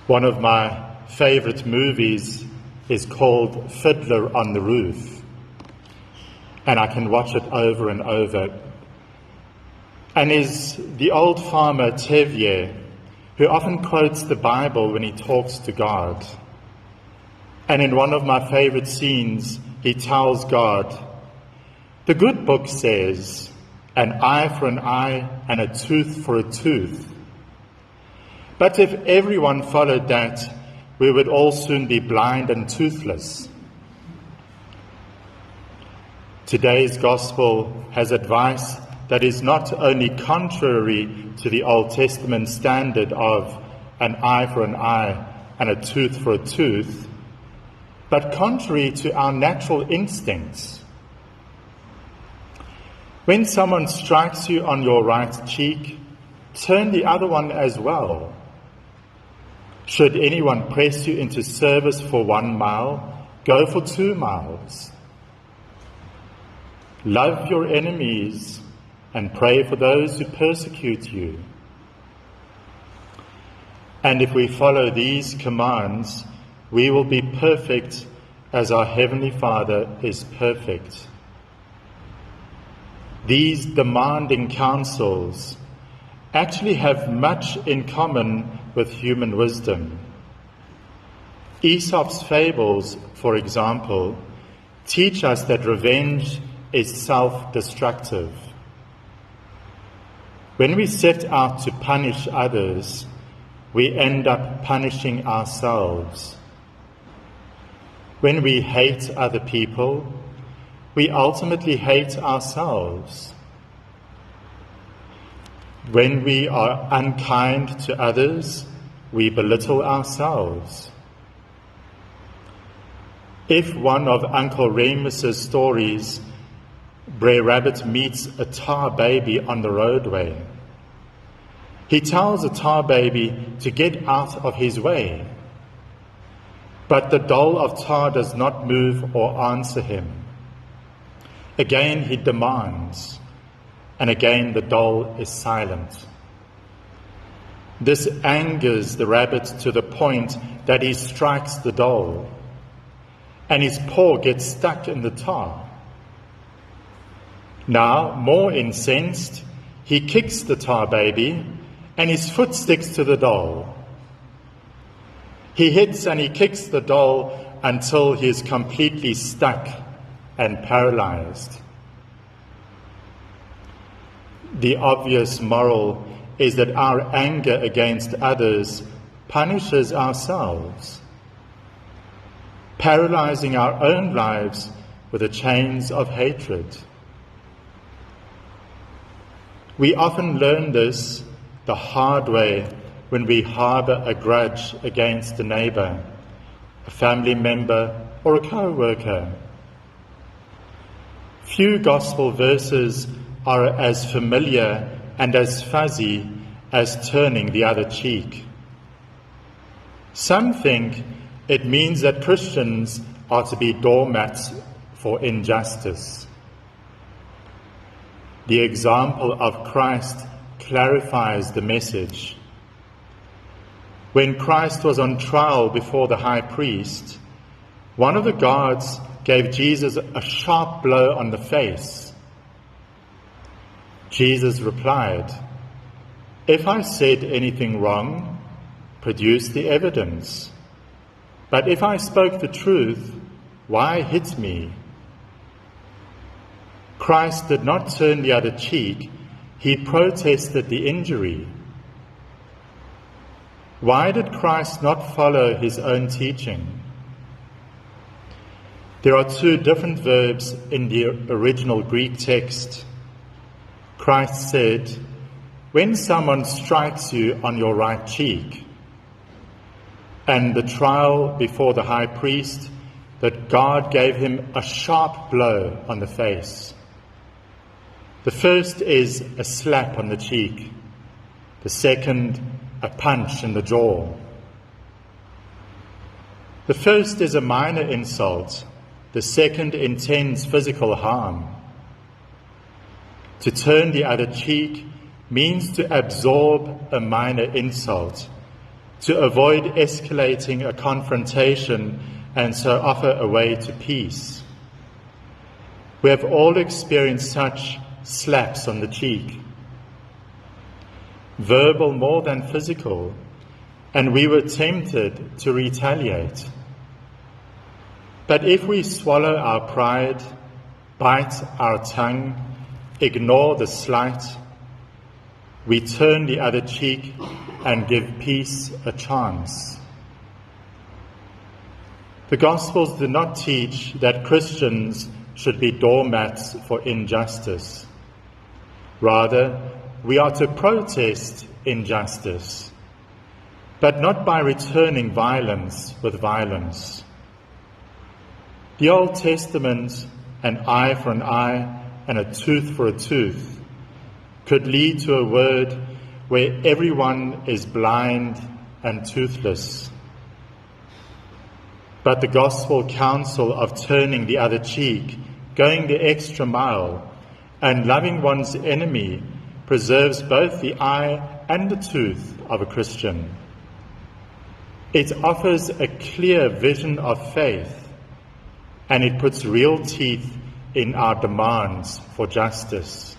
One of my favorite movies is called Fiddler on the Roof, and I can watch it over and over. And is the old farmer Tevye, who often quotes the Bible when he talks to God. And in one of my favorite scenes, he tells God, "The good book says, an eye for an eye and a tooth for a tooth. But if everyone followed that, we would all soon be blind and toothless." Today's gospel has advice that is not only contrary to the Old Testament standard of an eye for an eye and a tooth for a tooth, but contrary to our natural instincts. When someone strikes you on your right cheek, turn the other one as well. Should anyone press you into service for 1 mile, go for 2 miles. Love your enemies and pray for those who persecute you. And if we follow these commands, we will be perfect as our Heavenly Father is perfect. These demanding counsels actually have much in common with human wisdom. Aesop's fables, for example, teach us that revenge is self-destructive. When we set out to punish others, we end up punishing ourselves. When we hate other people, we ultimately hate ourselves. When we are unkind to others, we belittle ourselves. If one of Uncle Remus's stories, Brer Rabbit meets a tar baby on the roadway, he tells the tar baby to get out of his way. But the doll of tar does not move or answer him. Again he demands, and again the doll is silent. This angers the rabbit to the point that he strikes the doll, and his paw gets stuck in the tar. Now, more incensed, he kicks the tar baby, and his foot sticks to the doll. He hits and he kicks the doll until he is completely stuck and paralyzed. The obvious moral is that our anger against others punishes ourselves, paralyzing our own lives with the chains of hatred. We often learn this the hard way when we harbor a grudge against a neighbor, a family member, or a co-worker. Few gospel verses are as familiar and as fuzzy as turning the other cheek. Some think it means that Christians are to be doormats for injustice. The example of Christ clarifies the message. When Christ was on trial before the high priest, one of the guards gave Jesus a sharp blow on the face. Jesus replied, "If I said anything wrong, produce the evidence. But if I spoke the truth, why hit me?" Christ did not turn the other cheek, he protested the injury. Why did Christ not follow his own teaching? There are 2 different verbs in the original Greek text. Christ said, "When someone strikes you on your right cheek," and the trial before the high priest, that God gave him a sharp blow on the face. The first is a slap on the cheek, the second a punch in the jaw. The first is a minor insult, the second intends physical harm. To turn the other cheek means to absorb a minor insult, to avoid escalating a confrontation and so offer a way to peace. We have all experienced such slaps on the cheek, verbal more than physical, and we were tempted to retaliate. But if we swallow our pride, bite our tongue, ignore the slight, we turn the other cheek and give peace a chance. The Gospels do not teach that Christians should be doormats for injustice. Rather, we are to protest injustice, but not by returning violence with violence. The Old Testament, an eye for an eye and a tooth for a tooth, could lead to a world where everyone is blind and toothless. But the gospel counsel of turning the other cheek, going the extra mile, and loving one's enemy preserves both the eye and the tooth of a Christian. It offers a clear vision of faith, and it puts real teeth in our demands for justice.